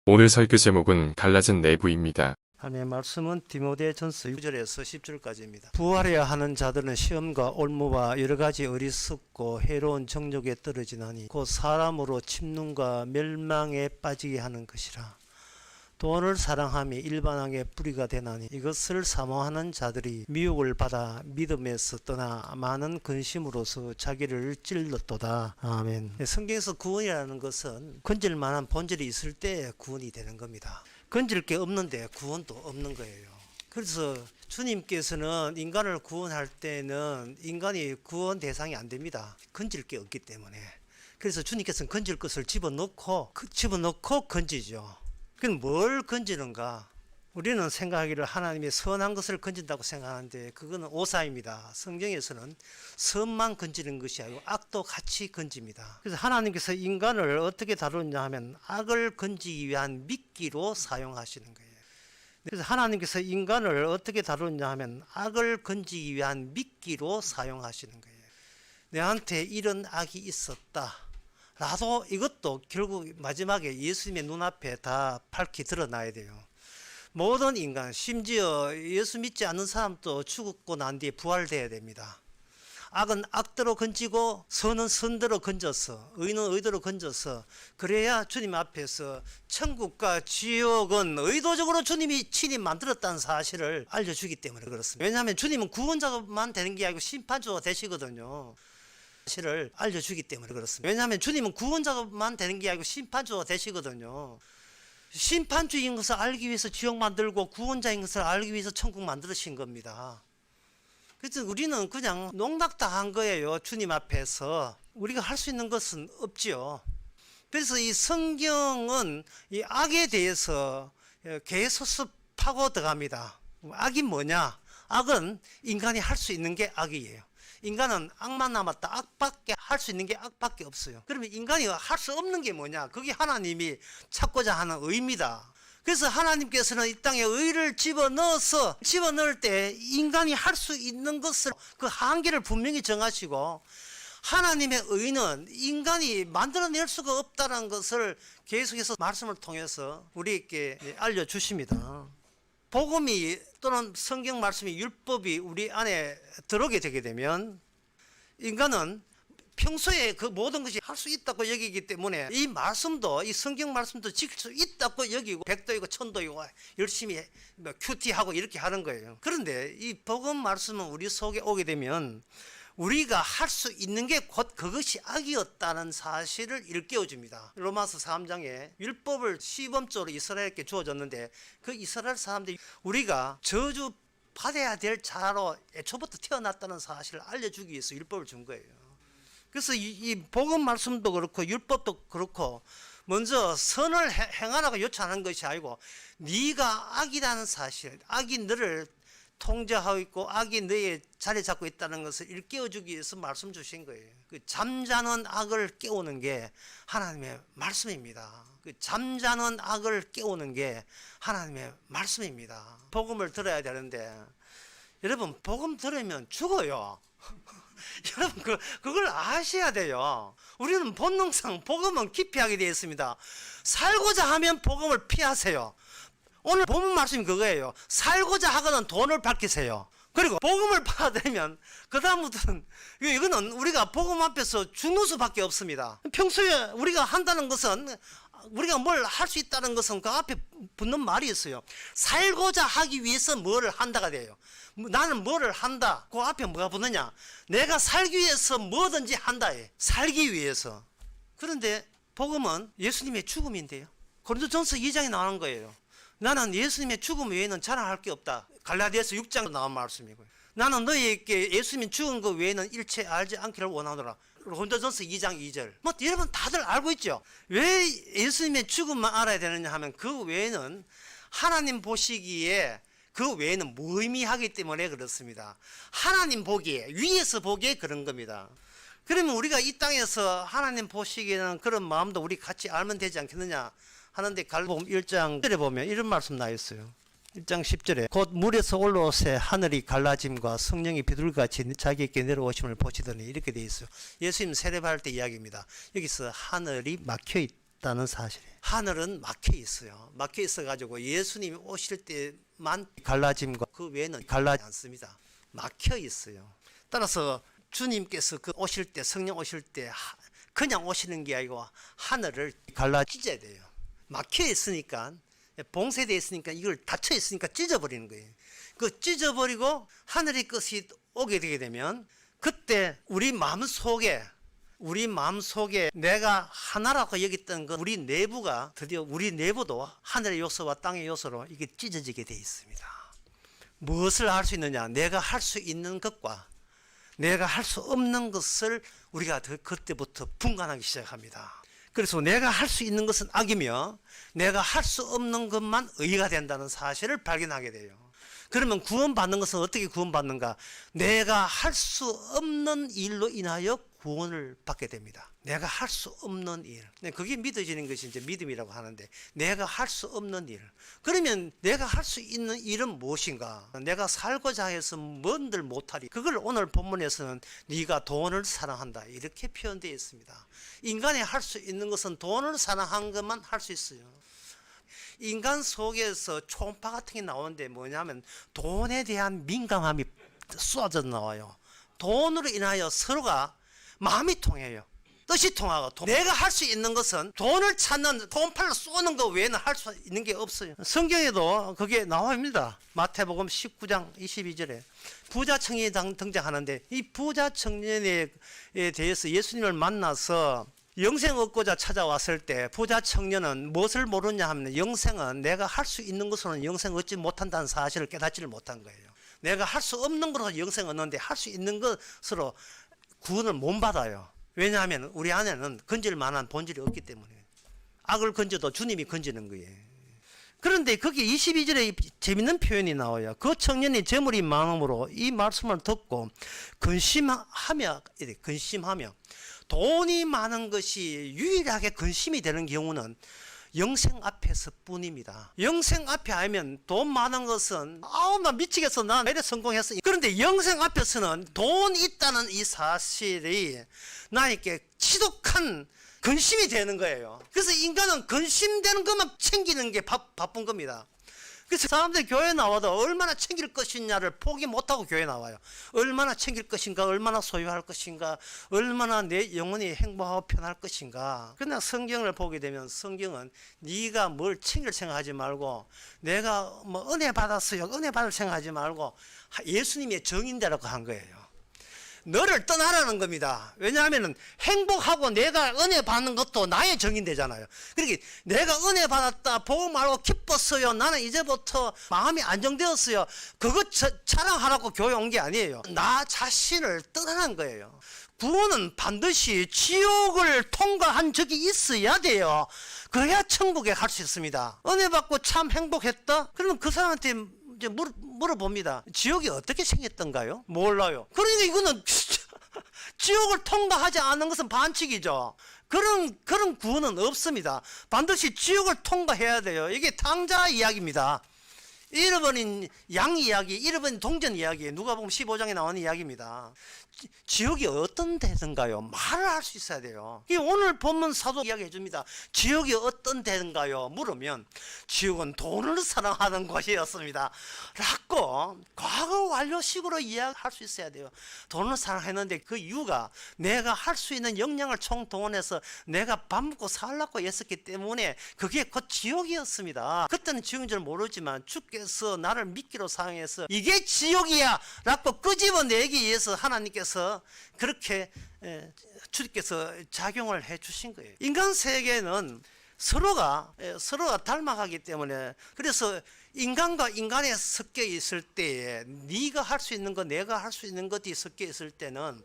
오늘 설교 제목은 갈라진 내부입니다. 하나님의 말씀은 디모데전서 6절에서 10절까지입니다. 부활해야 하는 자들은 시험과 올무와 여러 가지 어리석고 해로운 정욕에 떨어지나니 곧 사람으로 침륜과 멸망에 빠지게 하는 것이라. 돈을 사랑함이 일반왕의 뿌리가 되나니 이것을 사모하는 자들이 미혹을 받아 믿음에서 떠나 많은 근심으로서 자기를 찔렀도다. 아멘. 성경에서 구원이라는 것은 건질 만한 본질이 있을 때 구원이 되는 겁니다. 건질 게 없는데 구원도 없는 거예요. 그래서 주님께서는 인간을 구원할 때는 인간이 구원 대상이 안 됩니다. 건질 게 없기 때문에. 그래서 주님께서는 건질 것을 집어넣고 건지죠. 그럼 뭘 건지는가? 우리는 생각하기를 하나님의 선한 것을 건진다고 생각하는데 그거는 오사입니다. 성경에서는 선만 건지는 것이 아니고 악도 같이 건집니다. 그래서 하나님께서 인간을 어떻게 다루느냐 하면 악을 건지기 위한 미끼로 사용하시는 거예요. 그래서 하나님께서 인간을 어떻게 다루느냐 하면 악을 건지기 위한 미끼로 사용하시는 거예요. 내한테 이런 악이 있었다. 나도 이것도 결국 마지막에 예수님의 눈앞에 다 밝히 드러나야 돼요. 모든 인간, 심지어 예수 믿지 않는 사람도 죽고 난 뒤에 부활돼야 됩니다. 악은 악대로 건지고 선은 선대로 건져서 의는 의대로 건져서 그래야 주님 앞에서 천국과 지옥은 의도적으로 주님이 친히 만들었다는 사실을 알려주기 때문에 그렇습니다. 왜냐하면 주님은 구원자만 되는 게 아니고 심판주가 되시거든요. 사실을 알려주기 때문에 그렇습니다. 왜냐하면 주님은 구원자만 되는 게 아니고 심판주가 되시거든요. 심판주인 것을 알기 위해서 지옥 만들고 구원자인 것을 알기 위해서 천국 만들으신 겁니다. 그래서 우리는 그냥 농락당한 거예요. 주님 앞에서 우리가 할 수 있는 것은 없지요. 그래서 이 성경은 이 악에 대해서 계속 파고 들어갑니다. 악이 뭐냐? 악은 인간이 할 수 있는 게 악이에요. 인간은 악만 남았다. 악밖에 할 수 있는 게 악밖에 없어요. 그러면 인간이 할 수 없는 게 뭐냐? 그게 하나님이 찾고자 하는 의입니다. 그래서 하나님께서는 이 땅에 의를 집어넣을 때 인간이 할 수 있는 것을 그 한계를 분명히 정하시고 하나님의 의는 인간이 만들어낼 수가 없다는 것을 계속해서 말씀을 통해서 우리에게 알려주십니다. 복음이 또는 성경 말씀이 율법이 우리 안에 들어오게 되게 되면 인간은 평소에 그 모든 것이 할 수 있다고 여기기 때문에 이 말씀도 이 성경 말씀도 지킬 수 있다고 여기고 백도이고 천도이고 열심히 큐티하고 이렇게 하는 거예요. 그런데 이 복음 말씀은 우리 속에 오게 되면 우리가 할 수 있는 게 곧 그것이 악이었다는 사실을 일깨워줍니다. 로마서 3장에 율법을 시범적으로 이스라엘에게 주어졌는데 그 이스라엘 사람들이 우리가 저주 받아야 될 자로 애초부터 태어났다는 사실을 알려주기 위해서 율법을 준 거예요. 그래서 이 복음 말씀도 그렇고 율법도 그렇고 먼저 선을 행하라고 요청하는 것이 아니고 네가 악이라는 사실, 악이 너를 통제하고 있고 악이 너의 자리 잡고 있다는 것을 일깨워주기 위해서 말씀 주신 거예요. 그 잠자는 악을 깨우는 게 하나님의 말씀입니다. 그 잠자는 악을 깨우는 게 하나님의 말씀입니다. 복음을 들어야 되는데 여러분 복음 들으면 죽어요. 여러분 그걸 아셔야 돼요. 우리는 본능상 복음은 기피하게 되어 있습니다. 살고자 하면 복음을 피하세요. 오늘 본문 말씀이 그거예요. 살고자 하거든 돈을 밝히세요. 그리고 복음을 받아들이면 그 다음부터는 이거는 우리가 복음 앞에서 죽는 수밖에 없습니다. 평소에 우리가 한다는 것은 우리가 뭘 할 수 있다는 것은 그 앞에 붙는 말이 있어요. 살고자 하기 위해서 뭐를 한다가 돼요. 나는 뭐를 한다. 그 앞에 뭐가 붙느냐. 내가 살기 위해서 뭐든지 한다. 살기 위해서. 그런데 복음은 예수님의 죽음인데요. 고린도전서 2장에 나오는 거예요. 나는 예수님의 죽음 외에는 자랑할 게 없다. 갈라디아서 6장에 나온 말씀이고요. 나는 너희에게 예수님이 죽은 것 외에는 일체 알지 않기를 원하노라. 고린도전서 2장 2절. 뭐 여러분 다들 알고 있죠. 왜 예수님의 죽음만 알아야 되느냐 하면 그 외에는 하나님 보시기에 그 외에는 무의미하기 때문에 그렇습니다. 하나님 보기에 위에서 보기에 그런 겁니다. 그러면 우리가 이 땅에서 하나님 보시기에는 그런 마음도 우리 같이 알면 되지 않겠느냐 하는데 갈보음 1장 10절에 보면 이런 말씀 나와 있어요. 1장 10절에 곧 물에서 올라오세 하늘이 갈라짐과 성령이 비둘기같이 자기에게 내려오심을 보시더니 이렇게 돼 있어요. 예수님 세례받을 때 이야기입니다. 여기서 하늘이 막혀 있다. 없다는 사실이에요. 하늘은 막혀 있어요. 막혀 있어 가지고 예수님이 오실 때만 갈라짐과 그 외에는 갈라지지 않습니다. 막혀 있어요. 따라서 주님께서 그 오실 때, 성령 오실 때 그냥 오시는 게 아니고 하늘을 갈라 찢어야 돼요. 막혀 있으니까, 봉쇄되어 있으니까, 이걸 닫혀 있으니까 찢어버리는 거예요. 그 찢어버리고 하늘의 것이 오게 되게 되면 그때 우리 마음속에 내가 하나라고 여겼던 것, 우리 내부가 드디어 우리 내부도 하늘의 요소와 땅의 요소로 이게 찢어지게 되어 있습니다. 무엇을 할 수 있느냐? 내가 할 수 있는 것과 내가 할 수 없는 것을 우리가 그때부터 분간하기 시작합니다. 그래서 내가 할 수 있는 것은 악이며 내가 할 수 없는 것만 의가 된다는 사실을 발견하게 돼요. 그러면 구원받는 것은 어떻게 구원받는가? 내가 할 수 없는 일로 인하여 구원을 받게 됩니다. 내가 할 수 없는 일. 그게 믿어지는 것이 이제 믿음이라고 하는데, 내가 할 수 없는 일. 그러면 내가 할 수 있는 일은 무엇인가? 내가 살고자 해서 뭔들 못하리. 그걸 오늘 본문에서는 네가 돈을 사랑한다, 이렇게 표현되어 있습니다. 인간이 할 수 있는 것은 돈을 사랑한 것만 할 수 있어요. 인간 속에서 초음파 같은 게 나오는데 뭐냐면 돈에 대한 민감함이 쏟아져 나와요. 돈으로 인하여 서로가 마음이 통해요. 뜻이 통하고. 내가 할 수 있는 것은 돈을 찾는, 돈팔로 쏘는 것 외에는 할 수 있는 게 없어요. 성경에도 그게 나옵니다. 마태복음 19장 22절에 부자 청년이 등장하는데, 이 부자 청년에 대해서 예수님을 만나서 영생 얻고자 찾아왔을 때 부자 청년은 무엇을 모르냐 하면, 영생은 내가 할 수 있는 것으로는 영생 얻지 못한다는 사실을 깨닫지를 못한 거예요. 내가 할 수 없는 것으로 영생 얻는데 할 수 있는 것으로 구원을 못 받아요. 왜냐하면 우리 안에는 건질 만한 본질이 없기 때문에. 악을 건져도 주님이 건지는 거예요. 그런데 거기 22절에 재밌는 표현이 나와요. 그 청년이 재물이 마음으로 이 말씀을 듣고 근심하며 돈이 많은 것이 유일하게 근심이 되는 경우는 영생 앞에서 뿐입니다. 영생 앞에 알면 돈 많은 것은 나 미치겠어, 나 이래 성공했어. 그런데 영생 앞에서는 돈 있다는 이 사실이 나에게 지독한 근심이 되는 거예요. 그래서 인간은 근심되는 것만 챙기는 게 바쁜 겁니다. 그래서 사람들이 교회 나와도 얼마나 챙길 것이냐를 포기 못하고 교회 나와요. 얼마나 챙길 것인가, 얼마나 소유할 것인가, 얼마나 내 영혼이 행복하고 편할 것인가. 그러나 성경을 보게 되면 성경은 네가 뭘 챙길 생각하지 말고, 내가 뭐 은혜 받았어요, 은혜 받을 생각하지 말고 예수님의 정인대라고 한 거예요. 너를 떠나라는 겁니다. 왜냐하면 행복하고 내가 은혜 받는 것도 나의 정인되잖아요. 그러니까 내가 은혜 받았다, 복음 알고 기뻤어요, 나는 이제부터 마음이 안정되었어요, 그것 자랑하라고 교회 온 게 아니에요. 나 자신을 떠나는 거예요. 구원은 반드시 지옥을 통과한 적이 있어야 돼요. 그래야 천국에 갈 수 있습니다. 은혜 받고 참 행복했다? 그러면 그 사람한테 이제 물어봅니다. 지옥이 어떻게 생겼던가요? 몰라요. 그러니까 이거는 지옥을 통과하지 않은 것은 반칙이죠. 그런 구원은 없습니다. 반드시 지옥을 통과해야 돼요. 이게 탕자 이야기입니다. 잃어버린 양 이야기, 잃어버린 동전 이야기, 누가복음 15장에 나오는 이야기입니다. 지옥이 어떤 데든가요? 말을 할 수 있어야 돼요. 오늘 본문 사도 이야기해 줍니다. 지옥이 어떤 데든가요? 물으면 지옥은 돈을 사랑하는 곳이었습니다 라고 과거 완료식으로 이야기할 수 있어야 돼요. 돈을 사랑했는데 그 이유가 내가 할 수 있는 역량을 총동원해서 내가 밥 먹고 살라고 했었기 때문에 그게 곧 지옥이었습니다. 그때는 지옥인 줄 모르지만 주께서 나를 미끼로 사용해서 이게 지옥이야 라고 끄집어내기 위해서 하나님께서 그렇게 주께서 작용을 해 주신 거예요. 인간 세계는 서로가 닮아가기 때문에, 그래서 인간과 인간이 섞여 있을 때에 네가 할 수 있는 것, 내가 할 수 있는 것이 섞여 있을 때는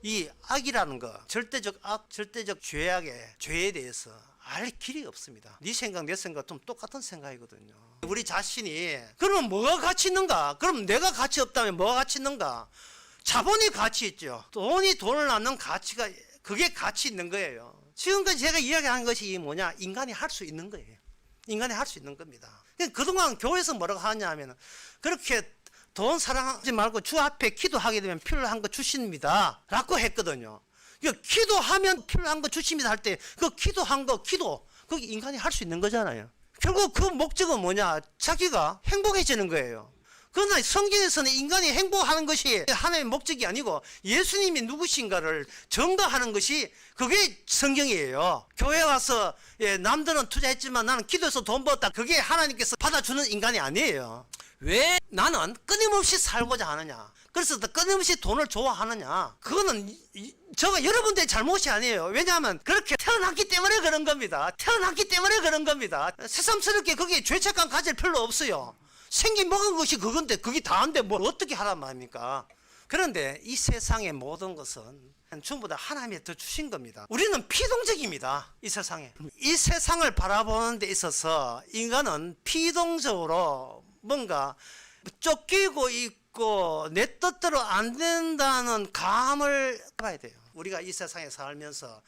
이 악이라는 거, 절대적 악, 절대적 죄에 대해서 알 길이 없습니다. 네 생각 내 생각 좀 똑같은 생각이거든요. 우리 자신이 그러면 뭐가 가치 있는가? 그럼 내가 가치 없다면 뭐가 가치 있는가? 자본이 가치 있죠. 돈을 낳는 가치가, 그게 가치 있는 거예요. 지금까지 제가 이야기한 것이 뭐냐? 인간이 할 수 있는 거예요. 인간이 할 수 있는 겁니다. 그동안 교회에서 뭐라고 하냐 하면, 그렇게 돈 사랑하지 말고 주 앞에 기도하게 되면 필요한 거 주십니다 라고 했거든요. 기도하면 필요한 거 주십니다 할 때 그 기도한 거, 기도 그게 인간이 할 수 있는 거잖아요. 결국 그 목적은 뭐냐? 자기가 행복해지는 거예요. 그러나 성경에서는 인간이 행복하는 것이 하나님의 목적이 아니고 예수님이 누구신가를 증거하는 것이 그게 성경이에요. 교회 와서 남들은 투자했지만 나는 기도해서 돈 벌었다. 그게 하나님께서 받아주는 인간이 아니에요. 왜 나는 끊임없이 살고자 하느냐? 그래서 끊임없이 돈을 좋아하느냐? 그거는 저가 여러분들의 잘못이 아니에요. 왜냐하면 그렇게 태어났기 때문에 그런 겁니다. 태어났기 때문에 그런 겁니다. 새삼스럽게 거기에 죄책감 가질 필요 없어요. 생긴 먹은 것이 그건데 그게 다인데 뭘 어떻게 하란 말입니까? 그런데 이 세상의 모든 것은 전부 다 하나님이 더 주신 겁니다. 우리는 피동적입니다. 이 세상에. 이 세상을 바라보는 데 있어서 인간은 피동적으로 뭔가 쫓기고 있고 내 뜻대로 안 된다는 감을 가야 돼요. 우리가 이 세상에 살면서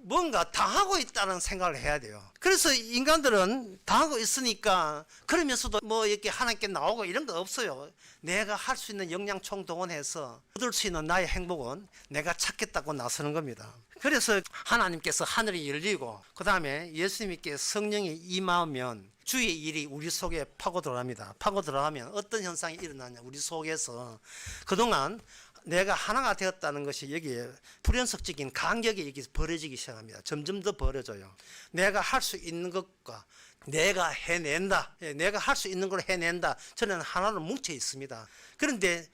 뭔가 당하고 있다는 생각을 해야 돼요. 그래서 인간들은 당하고 있으니까 그러면서도 뭐 이렇게 하나님께 나오고 이런 거 없어요. 내가 할 수 있는 역량 총동원해서 얻을 수 있는 나의 행복은 내가 찾겠다고 나서는 겁니다. 그래서 하나님께서 하늘이 열리고 그 다음에 예수님께 성령이 임하면 주의 일이 우리 속에 파고 들어갑니다. 파고 들어가면 어떤 현상이 일어나냐? 우리 속에서 그동안 내가 하나가 되었다는 것이 여기에 불연속적인 간격이 여기 벌어지기 시작합니다. 점점 더 벌어져요. 내가 할 수 있는 것과 내가 해낸다. 내가 할 수 있는 걸 해낸다. 저는 하나로 뭉쳐 있습니다. 그런데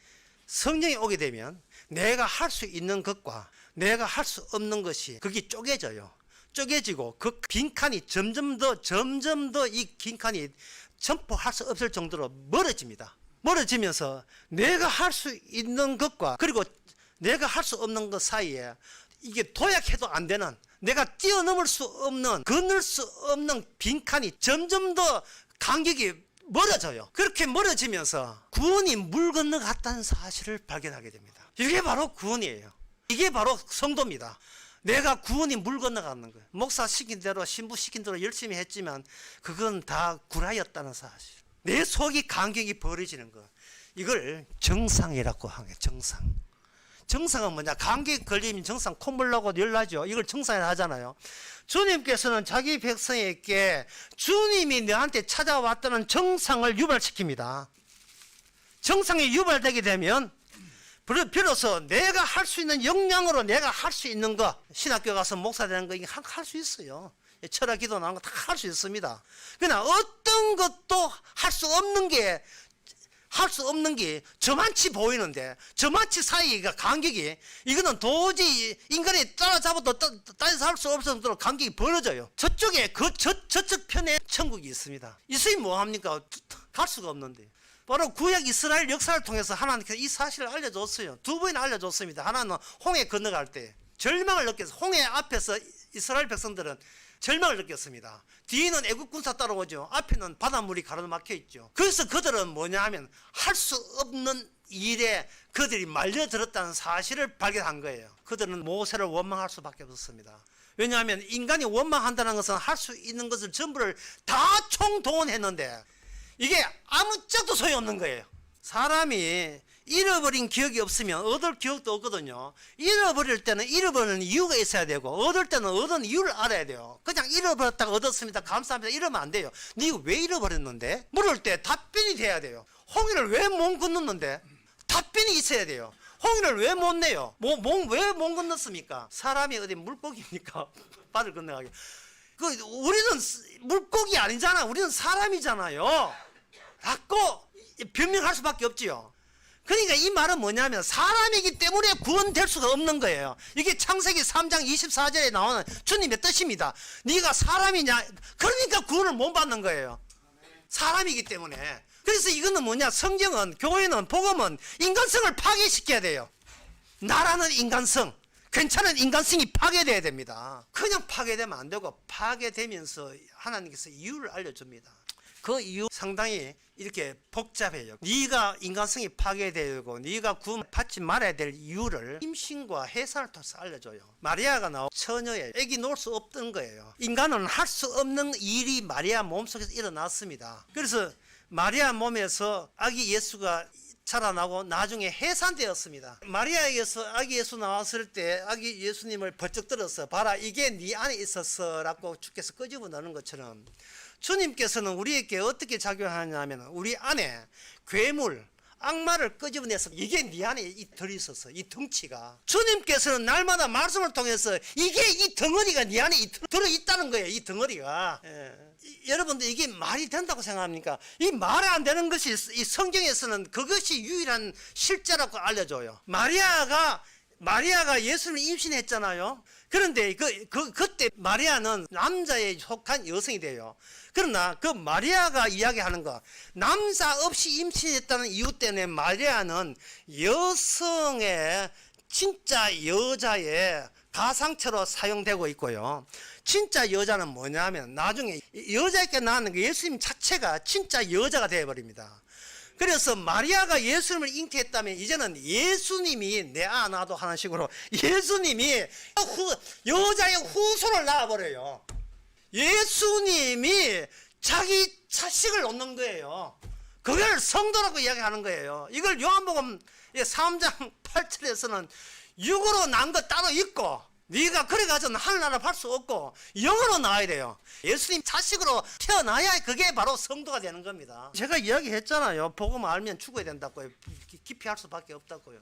성령이 오게 되면 내가 할 수 있는 것과 내가 할 수 없는 것이 그게 쪼개져요. 쪼개지고 그 빈칸이 점점 더 이 빈칸이 점포할 수 없을 정도로 멀어집니다. 멀어지면서 내가 할 수 있는 것과 그리고 내가 할 수 없는 것 사이에 이게 도약해도 안 되는 내가 뛰어넘을 수 없는 건널 수 없는 빈칸이 점점 더 간격이 멀어져요. 그렇게 멀어지면서 구원이 물 건너갔다는 사실을 발견하게 됩니다. 이게 바로 구원이에요. 이게 바로 성도입니다. 내가 구원이 물 건너가는 거예요. 목사 시킨 대로 신부 시킨 대로 열심히 했지만 그건 다 구라였다는 사실. 내 속이 간격이 벌어지는 거. 이걸 정상이라고 하는 거예요. 정상. 정상은 뭐냐? 감기 걸리면 정상 콧물 나고 열나죠. 이걸 정상이라 하잖아요. 주님께서는 자기 백성에게 주님이 너한테 찾아왔다는 정상을 유발시킵니다. 정상이 유발되게 되면 비로소 내가 할 수 있는 역량으로 내가 할 수 있는 거, 신학교 가서 목사 되는 거 이게 할 수 있어요. 철학 기도 나오는 거 다 할 수 있습니다. 그러나 어떤 것도 할 수 없는 게 저만치 보이는데 저만치 사이가 간격이 이거는 도저히 인간이 따라잡아도 따라서 할 수 없을 정도로 간격이 벌어져요. 저쪽에 저쪽 편에 천국이 있습니다. 있으면 뭐합니까? 갈 수가 없는데. 바로 구약 이스라엘 역사를 통해서 하나님께서 이 사실을 알려줬어요. 두 번이나 알려줬습니다. 하나는 홍해 건너갈 때 절망을 느꼈어요. 홍해 앞에서 이스라엘 백성들은 절망을 느꼈습니다. 뒤에는 애국 군사 따라오죠. 앞에는 바닷물이 가로막혀 있죠. 그래서 그들은 뭐냐 하면 할 수 없는 일에 그들이 말려들었다는 사실을 발견한 거예요. 그들은 모세를 원망할 수밖에 없었습니다. 왜냐하면 인간이 원망한다는 것은 할 수 있는 것을 전부를 다 총동원했는데 이게 아무짝도 소용없는 거예요. 사람이 잃어버린 기억이 없으면 얻을 기억도 없거든요. 잃어버릴 때는 잃어버리는 이유가 있어야 되고 얻을 때는 얻은 이유를 알아야 돼요. 그냥 잃어버렸다가 얻었습니다 감사합니다 이러면 안 돼요. 네가 왜 잃어버렸는데? 물을 때 답변이 돼야 돼요. 홍해를 왜 못 건넜는데? 답변이 있어야 돼요. 홍해를 왜 못 내요? 왜 못 건넜습니까? 사람이 어디 물고기입니까? 바다를 건너가게. 우리는 물고기 아니잖아. 우리는 사람이잖아요. 갖고 변명할 수밖에 없지요. 그러니까 이 말은 뭐냐면 사람이기 때문에 구원될 수가 없는 거예요. 이게 창세기 3장 24절에 나오는 주님의 뜻입니다. 네가 사람이냐? 그러니까 구원을 못 받는 거예요. 사람이기 때문에. 그래서 이거는 뭐냐? 성경은, 교회는, 복음은 인간성을 파괴시켜야 돼요. 나라는 인간성, 괜찮은 인간성이 파괴돼야 됩니다. 그냥 파괴되면 안 되고 파괴되면서 하나님께서 이유를 알려줍니다. 그 이유 상당히 이렇게 복잡해요. 네가 인간성이 파괴되고 네가 구원 받지 말아야 될 이유를 임신과 해산을 통해서 알려줘요. 마리아가 나온 처녀예요. 애기 놓을 수 없던 거예요. 인간은 할 수 없는 일이 마리아 몸속에서 일어났습니다. 그래서 마리아 몸에서 아기 예수가 자라나고 나중에 해산되었습니다. 마리아에게서 아기 예수 나왔을 때 아기 예수님을 벌쩍 들어서 봐라 이게 네 안에 있었어라고 주께서 끄집어 넣는 것처럼 주님께서는 우리에게 어떻게 작용하냐면 우리 안에 괴물 악마를 끄집어내서 이게 네 안에 들어있었어. 이 덩치가 주님께서는 날마다 말씀을 통해서 이게 이 덩어리가 네 안에 들어있다는 거예요. 이 덩어리가 여러분들 이게 말이 된다고 생각합니까? 이 말이 안 되는 것이 이 성경에서는 그것이 유일한 실제라고 알려줘요. 마리아가 예수를 임신했잖아요. 그런데 그때 마리아는 남자에 속한 여성이 돼요. 그러나 그 마리아가 이야기하는 거 남자 없이 임신했다는 이유 때문에 마리아는 여성의 진짜 여자의 가상처로 사용되고 있고요. 진짜 여자는 뭐냐면 나중에 여자에게 낳는 그 예수님 자체가 진짜 여자가 되어버립니다. 그래서 마리아가 예수님을 잉태했다면 이제는 예수님이 내 아나도 하는 식으로 예수님이 여자의 후손을 낳아버려요. 예수님이 자기 자식을 놓는 거예요. 그걸 성도라고 이야기하는 거예요. 이걸 요한복음 3장 8절에서는 육으로 낳은 것 따로 있고 네가 그래가지고는 하늘나라 갈 수 없고 영으로 나와야 돼요. 예수님 자식으로 태어나야 그게 바로 성도가 되는 겁니다. 제가 이야기했잖아요. 복음 알면 죽어야 된다고요. 깊이 할 수밖에 없다고요.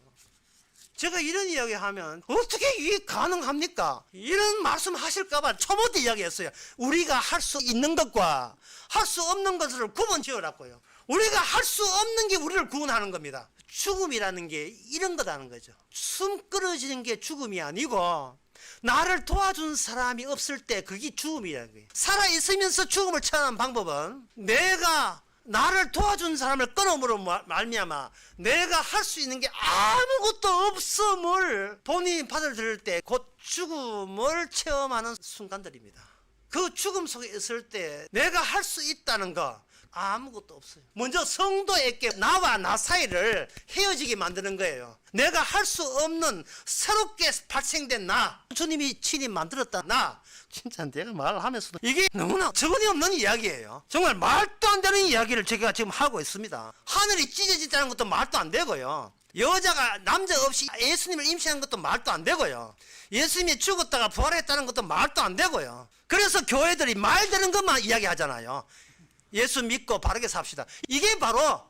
제가 이런 이야기하면 어떻게 이게 가능합니까? 이런 말씀 하실까봐 처음부터 이야기했어요. 우리가 할 수 있는 것과 할 수 없는 것을 구분 지으라고요. 우리가 할 수 없는 게 우리를 구원하는 겁니다. 죽음이라는 게 이런 거다는 거죠. 숨 끊어지는 게 죽음이 아니고 나를 도와준 사람이 없을 때 그게 죽음이라는 거예요. 살아있으면서 죽음을 처하는 방법은 내가 나를 도와준 사람을 끊음으로 말미암아 내가 할 수 있는 게 아무것도 없음을 본인이 받을 들을 때 곧 죽음을 체험하는 순간들입니다. 그 죽음 속에 있을 때 내가 할 수 있다는 거 아무것도 없어요. 먼저 성도에게 나와 나 사이를 헤어지게 만드는 거예요. 내가 할 수 없는 새롭게 발생된 나, 주님이 친히 만들었다 나. 진짜 내가 말을 하면서도 이게 너무나 저번이 없는 이야기예요. 정말 말도 안 되는 이야기를 제가 지금 하고 있습니다. 하늘이 찢어진다는 것도 말도 안 되고요. 여자가 남자 없이 예수님을 임신한 것도 말도 안 되고요. 예수님이 죽었다가 부활했다는 것도 말도 안 되고요. 그래서 교회들이 말 되는 것만 이야기하잖아요. 예수 믿고 바르게 삽시다. 이게 바로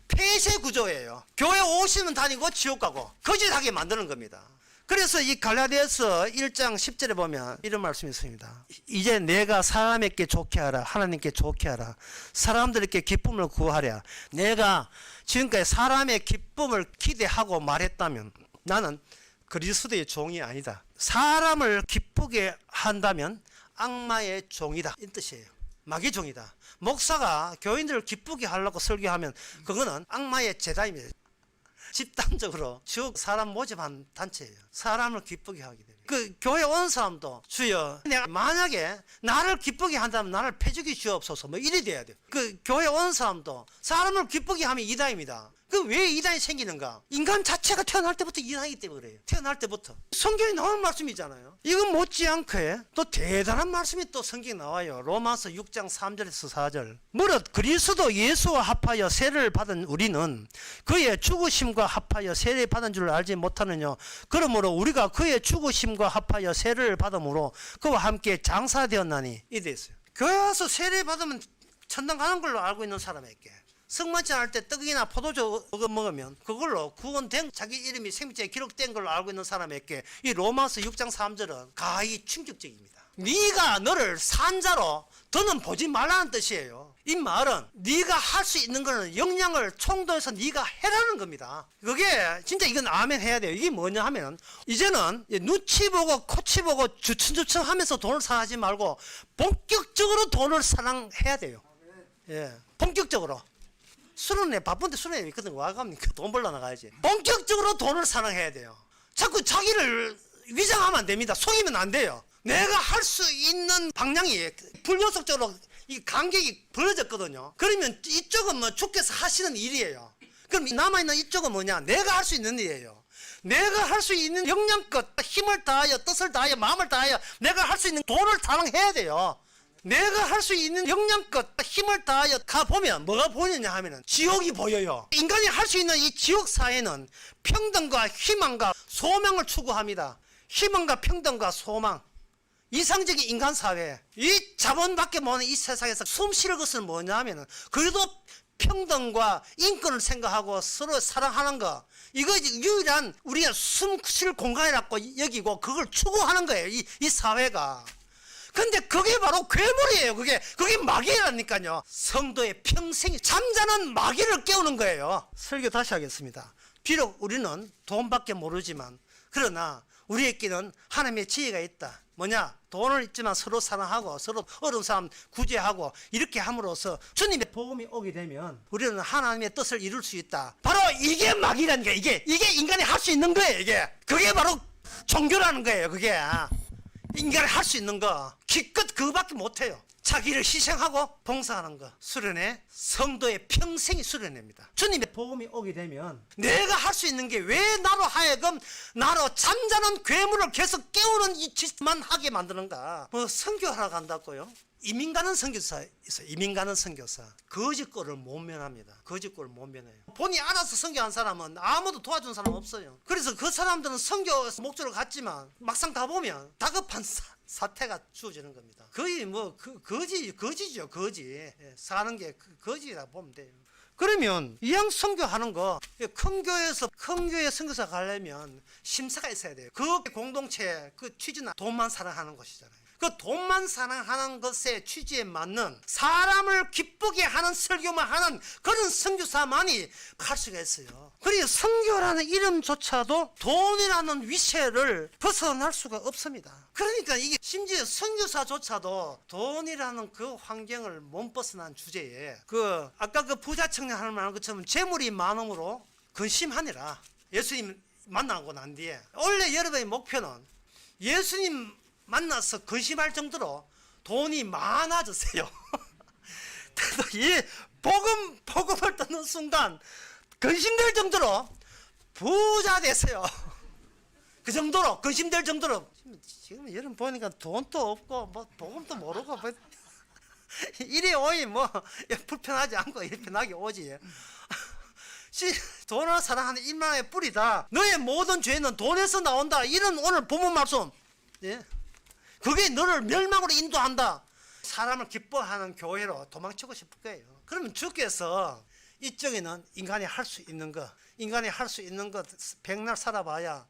폐쇄 구조예요. 교회 오시면 다니고 지옥 가고 거짓하게 만드는 겁니다. 그래서 이 갈라디아서 1장 10절에 보면 이런 말씀이 있습니다. 이제 내가 사람에게 좋게 하라. 하나님께 좋게 하라. 사람들에게 기쁨을 구하랴. 내가 지금까지 사람의 기쁨을 기대하고 말했다면 나는 그리스도의 종이 아니다. 사람을 기쁘게 한다면 악마의 종이다. 이 뜻이에요. 마귀 종이다. 목사가 교인들을 기쁘게 하려고 설교하면 그거는 악마의 제자입니다. 집단적으로 지옥 사람 모집한 단체예요. 사람을 기쁘게 하게 됩니다. 그 교회 온 사람도 주여 내가 만약에 나를 기쁘게 한다면 나를 패주기 주옵소서 뭐 이래 돼야 돼요. 그 교회 온 사람도 사람을 기쁘게 하면 이단입니다. 그 왜 이단이 생기는가? 인간 자체가 태어날 때부터 이단이기 때문에 그래요. 태어날 때부터. 성경에 나오는 말씀이잖아요. 이건 못지않게 또 대단한 말씀이 또 성경에 나와요. 로마서 6장 3절에서 4절. 무릇 그리스도 예수와 합하여 세례를 받은 우리는 그의 죽으심과 합하여 세례 받은 줄 알지 못하느냐. 그러므로 우리가 그의 죽으심과 합하여 세례를 받음으로 그와 함께 장사되었나니 이래 있어요. 교회 와서 세례 받으면 천당 가는 걸로 알고 있는 사람에게 성만찬 할 때 떡이나 포도주 먹으면 그걸로 구원된 자기 이름이 생명책에 기록된 걸로 알고 있는 사람에게 이 로마서 6장 3절은 가히 충격적입니다. 네가 너를 산자로 더는 보지 말라는 뜻이에요. 이 말은 네가 할 수 있는 거는 역량을 총도해서 네가 해라는 겁니다. 그게 진짜 이건 아멘 해야 돼요. 이게 뭐냐 하면 이제는 눈치 보고 코치 보고 주춤주춤 하면서 돈을 사하지 말고 본격적으로 돈을 사랑해야 돼요. 예, 본격적으로. 술은 바쁜데 술은 있거든. 와 갑니까? 돈 벌러 나가야지. 본격적으로 돈을 사랑해야 돼요. 자꾸 자기를 위장하면 안 됩니다. 속이면 안 돼요. 내가 할 수 있는 방향이 불교속적으로 이 간격이 벌어졌거든요. 그러면 이쪽은 뭐 주께서 하시는 일이에요. 그럼 남아있는 이쪽은 뭐냐? 내가 할 수 있는 일이에요. 내가 할 수 있는 역량껏 힘을 다하여 뜻을 다하여 마음을 다하여 내가 할 수 있는 돈을 사랑해야 돼요. 내가 할 수 있는 역량껏 힘을 다하여 가보면 뭐가 보이느냐 하면은 지옥이 보여요. 인간이 할 수 있는 이 지옥 사회는 평등과 희망과 소망을 추구합니다. 희망과 평등과 소망, 이상적인 인간 사회, 이 자본밖에 모르는 이 세상에서 숨 쉴 것은 뭐냐 하면은 그래도 평등과 인권을 생각하고 서로 사랑하는 거, 이거 유일한 우리가 숨 쉴 공간이라고 여기고 그걸 추구하는 거예요. 이 사회가. 근데 그게 바로 괴물이에요. 그게 마귀라니까요. 성도의 평생이 잠자는 마귀를 깨우는 거예요. 설교 다시 하겠습니다. 비록 우리는 돈밖에 모르지만, 그러나 우리에게는 하나님의 지혜가 있다. 뭐냐? 돈을 있지만 서로 사랑하고 서로 어려운 사람 구제하고 이렇게 함으로써 주님의 복음이 오게 되면 우리는 하나님의 뜻을 이룰 수 있다. 바로 이게 마귀라는 게, 이게 인간이 할 수 있는 거예요. 그게 바로 종교라는 거예요. 그게 인간이 할 수 있는 거, 기껏 그거밖에 못해요. 자기를 희생하고 봉사하는 거, 수련회, 성도의 평생이 수련회입니다. 주님의 복음이 오게 되면 내가 할 수 있는 게 왜 나로 하여금 나로 잠자는 괴물을 계속 깨우는 이 짓만 하게 만드는가. 뭐 선교하러 간다고요? 이민 가는 선교사 있어요. 이민 가는 선교사. 거짓 꼴을 못 면합니다. 거짓 꼴을 못 면해요. 본인이 알아서 선교한 사람은 아무도 도와준 사람 없어요. 그래서 그 사람들은 선교 목적으로 갔지만 막상 가보면 다급한 사태가 주어지는 겁니다. 거의 뭐 거지죠. 거지. 예, 사는 게 거지라 보면 돼요. 그러면 이왕 선교하는 거, 큰 교회 선교사 가려면 심사가 있어야 돼요. 그 공동체 그 취지는 돈만 사랑하는 것이잖아요. 그 돈만 사랑하는 것의 취지에 맞는 사람을 기쁘게 하는 설교만 하는 그런 선교사만이 할 수가 있어요. 그리고 선교라는 이름조차도 돈이라는 위세를 벗어날 수가 없습니다. 그러니까 이게 심지어 선교사조차도 돈이라는 그 환경을 못 벗어난 주제에 아까 그 부자 청년 하는 말 것처럼 재물이 많음으로 근심하니라. 예수님 만나고 난 뒤에 원래 여러분의 목표는 예수님 만나서 근심할 정도로 돈이 많아졌어요. 이 복음을 듣는 순간 근심될 정도로 부자 됐어요. 그 정도로 근심될 정도로. 지금 여러분 보니까 돈도 없고 뭐 복음도 모르고 뭐 이래 오이 뭐 불편하지 않고 이렇게 편하게 오지. 돈을 사랑하는 일만의 뿌리다. 너의 모든 죄는 돈에서 나온다. 이런 오늘 본문 말씀. 예? 그게 너를 멸망으로 인도한다. 사람을 기뻐하는 교회로 도망치고 싶을 거예요. 그러면 주께서 이쪽에는 인간이 할 수 있는 것, 백날 살아봐야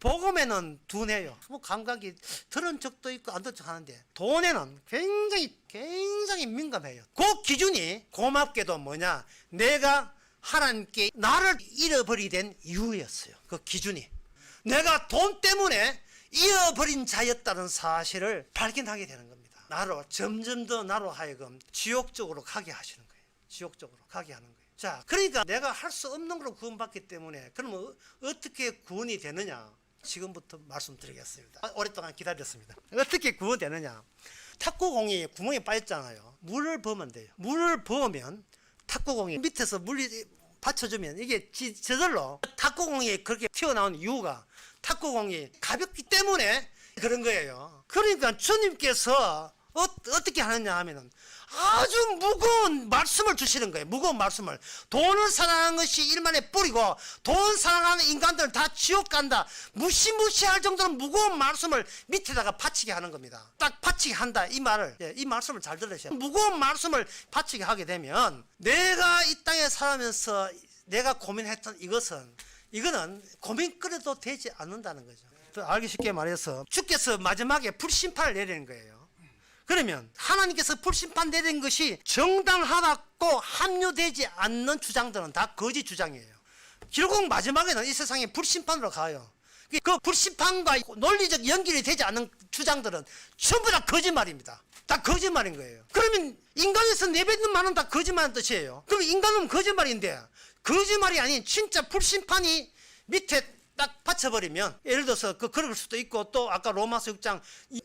복음에는 둔해요. 뭐 감각이 들은 적도 있고 안 들은 적 하는데 돈에는 굉장히 민감해요. 그 기준이 고맙게도 뭐냐? 내가 하나님께 나를 잃어버리게 된 이유였어요. 그 기준이. 내가 돈 때문에 잃어버린 자였다는 사실을 발견하게 되는 겁니다. 점점 더 나로 하여금 지옥적으로 가게 하시는 거예요. 지옥적으로 가게 하는 거예요. 자, 그러니까 내가 할 수 없는 걸로 구원받기 때문에 그러면 어떻게 구원이 되느냐? 지금부터 말씀드리겠습니다. 오랫동안 기다렸습니다. 어떻게 구원되느냐? 탁구공이 구멍에 빠졌잖아요. 물을 부으면 돼요. 물을 부으면 탁구공이 밑에서 물이 받쳐주면 이게 저절로 탁구공이 그렇게 튀어나온 이유가 탁구공이 가볍기 때문에 그런 거예요. 그러니까 주님께서 어떻게 하느냐 하면은 아주 무거운 말씀을 주시는 거예요. 무거운 말씀을. 돈을 사랑하는 것이 일만의 뿌리고 돈 사랑하는 인간들은 다 지옥 간다. 무시무시할 정도로 무거운 말씀을 밑에다가 받치게 하는 겁니다. 딱 받치게 한다. 이 말을. 이 말씀을 잘 들으셔야 돼요. 무거운 말씀을 받치게 하게 되면 내가 이 땅에 살면서 내가 고민했던 이거는 고민 끌어도 되지 않는다는 거죠. 더 알기 쉽게 말해서 주께서 마지막에 불심판을 내리는 거예요. 그러면 하나님께서 불심판 내린 것이 정당하다고 합류되지 않는 주장들은 다 거짓 주장이에요. 결국 마지막에는 이 세상에 불심판으로 가요. 그 불심판과 논리적 연결이 되지 않는 주장들은 전부 다 거짓말입니다. 다 거짓말인 거예요. 그러면 인간에서 내뱉는 말은 다 거짓말인 뜻이에요. 그럼 인간은 거짓말인데 거짓말이 아닌 진짜 불심판이 밑에 딱 받쳐버리면 예를 들어서 그럴 수도 있고 또 아까 로마서 6장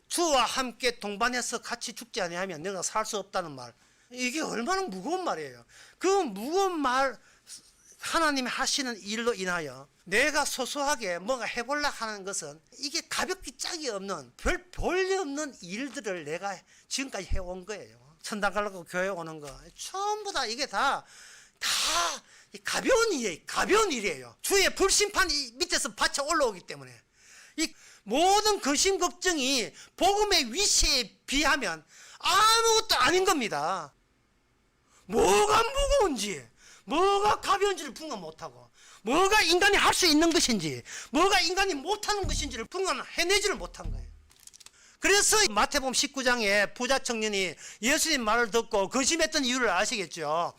주와 함께 동반해서 같이 죽지 아니하면 내가 살 수 없다는 말, 이게 얼마나 무거운 말이에요. 그 무거운 말 하나님이 하시는 일로 인하여 내가 소소하게 뭔가 해보려고 하는 것은 이게 가볍기 짝이 없는 별 볼리 없는 일들을 내가 지금까지 해온 거예요. 천당 가려고 교회 오는 거 전부 다 이게 다 가벼운 일이에요. 가벼운 일이에요. 주의 불심판이 밑에서 받쳐 올라오기 때문에 이 모든 근심 걱정이 복음의 위치에 비하면 아무것도 아닌 겁니다. 뭐가 무거운지, 뭐가 가벼운지를 분간 못하고, 뭐가 인간이 할 수 있는 것인지, 뭐가 인간이 못하는 것인지를 분간해내지를 못한 거예요. 그래서 마태복음 19장에 부자 청년이 예수님 말을 듣고 근심했던 이유를 아시겠죠?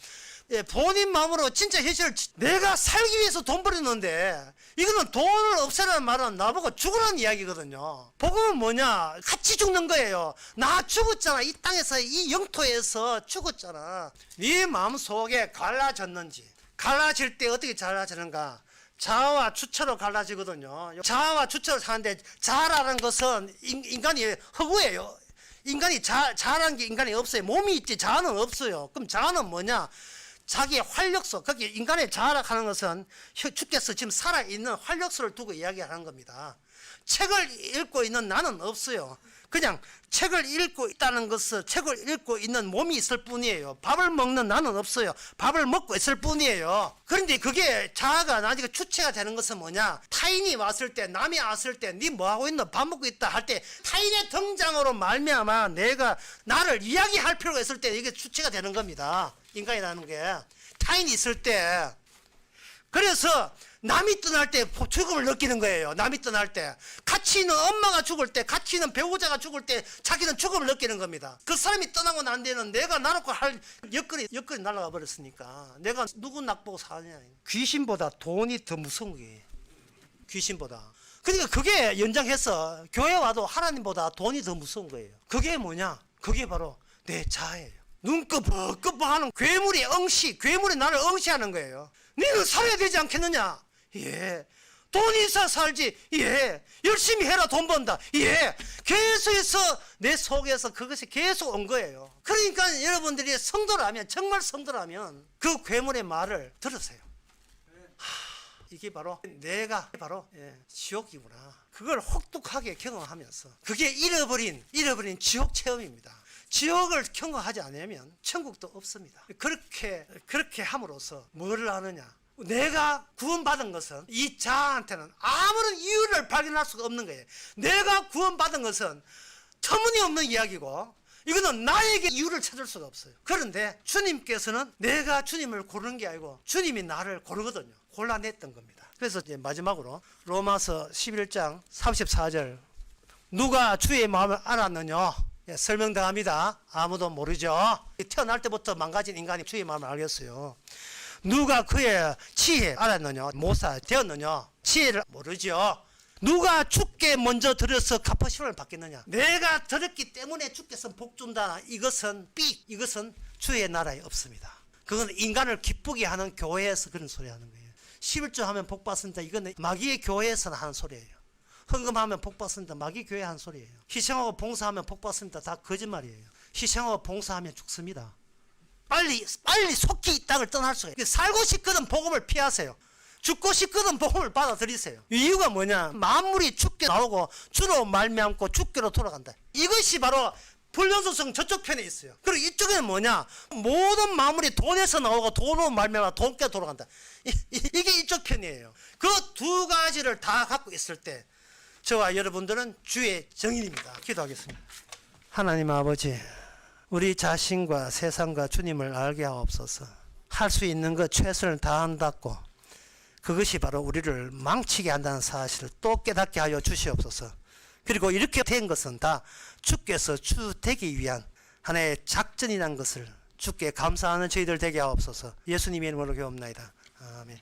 본인 마음으로 진짜 현실을 내가 살기 위해서 돈 벌였는데 이거는 돈을 없애라는 말은 나보고 죽으라는 이야기거든요. 복음은 뭐냐? 같이 죽는 거예요. 나 죽었잖아. 이 땅에서 이 영토에서 죽었잖아. 네 마음속에 갈라졌는지, 갈라질 때 어떻게 갈라지는가? 자아와 주체로 갈라지거든요. 자아와 주체로 사는데 자라는 것은 인간이 허구예요. 인간이 자라는 게 인간이 없어요. 몸이 있지 자아는 없어요. 그럼 자아는 뭐냐? 자기의 활력소, 거기 인간의 자아라고 하는 것은 주께서 지금 살아있는 활력소를 두고 이야기하는 겁니다. 책을 읽고 있는 나는 없어요. 그냥 책을 읽고 있다는 것은 책을 읽고 있는 몸이 있을 뿐이에요. 밥을 먹는 나는 없어요. 밥을 먹고 있을 뿐이에요. 그런데 그게 자아가 나중에 주체가 되는 것은 뭐냐? 타인이 왔을 때, 남이 왔을 때, 니 뭐하고 있노? 밥 먹고 있다 할 때 타인의 등장으로 말미암아 내가 나를 이야기할 필요가 있을 때 이게 주체가 되는 겁니다. 인간이라는 게 타인이 있을 때. 그래서 남이 떠날 때 죽음을 느끼는 거예요. 남이 떠날 때 같이 있는 엄마가 죽을 때, 같이 있는 배우자가 죽을 때 자기는 죽음을 느끼는 겁니다. 그 사람이 떠나고 난 뒤에는 내가 나놓고 할 여건이 날아가 버렸으니까 내가 누구 낙보고 사느냐. 귀신보다 돈이 더 무서운 거예요. 귀신보다. 그러니까 그게 연장해서 교회 와도 하나님보다 돈이 더 무서운 거예요. 그게 뭐냐? 그게 바로 내 자아예요. 눈꺼벅꺼벅하는 괴물이 나를 응시하는 거예요. 너는 살아야 되지 않겠느냐? 예. 돈이 있어 살지. 예. 열심히 해라 돈 번다. 예. 계속해서 내 속에서 그것이 계속 온 거예요. 그러니까 여러분들이 성도라면, 정말 성도라면 그 괴물의 말을 들으세요. 이게 바로 내가 바로 지옥이구나. 그걸 혹독하게 경험하면서 그게 잃어버린 지옥 체험입니다. 지옥을 경험하지 않으면 천국도 없습니다. 그렇게 함으로써 뭐를 하느냐? 내가 구원받은 것은 이 자아한테는 아무런 이유를 발견할 수가 없는 거예요. 내가 구원받은 것은 터무니없는 이야기고 이거는 나에게 이유를 찾을 수가 없어요. 그런데 주님께서는 내가 주님을 고르는 게 아니고 주님이 나를 고르거든요. 골라냈던 겁니다. 그래서 이제 마지막으로 로마서 11장 34절 누가 주의 마음을 알았느냐? 설명당합니다. 아무도 모르죠. 태어날 때부터 망가진 인간이 주의 마음을 알겠어요. 누가 그의 지혜 알았느냐? 모사 되었느냐? 지혜를 모르죠. 누가 주께 먼저 들어서 갚으심을 받겠느냐? 내가 들었기 때문에 주께서 복 준다. 이것은 이것은 주의 나라에 없습니다. 그건 인간을 기쁘게 하는 교회에서 그런 소리 하는 거예요. 11조 하면 복 받습니다. 이건 마귀의 교회에서는 하는 소리예요. 헌금하면 복 받습니다. 마귀 교회 한 소리예요. 희생하고 봉사하면 복 받습니다. 다 거짓말이에요. 희생하고 봉사하면 죽습니다. 빨리 속히 이 땅을 떠날 수가 있어요. 살고 싶거든 복음을 피하세요. 죽고 싶거든 복음을 받아들이세요. 이유가 뭐냐? 만물이 죽게 나오고 주로 말미암고 죽게로 돌아간다. 이것이 바로 불변소성 저쪽 편에 있어요. 그리고 이쪽에는 뭐냐? 모든 만물이 돈에서 나오고 돈으로 말미암아 돈께 돌아간다. 이게 이쪽 편이에요. 그 두 가지를 다 갖고 있을 때 저와 여러분들은 주의 정인입니다. 기도하겠습니다. 하나님 아버지, 우리 자신과 세상과 주님을 알게 하옵소서. 할 수 있는 것 최선을 다한다고 그것이 바로 우리를 망치게 한다는 사실을 또 깨닫게 하여 주시옵소서. 그리고 이렇게 된 것은 다 주께서 주 되기 위한 하나의 작전이라는 것을 주께 감사하는 저희들 되게 하옵소서. 예수님의 이름으로 기도합나이다. 아멘.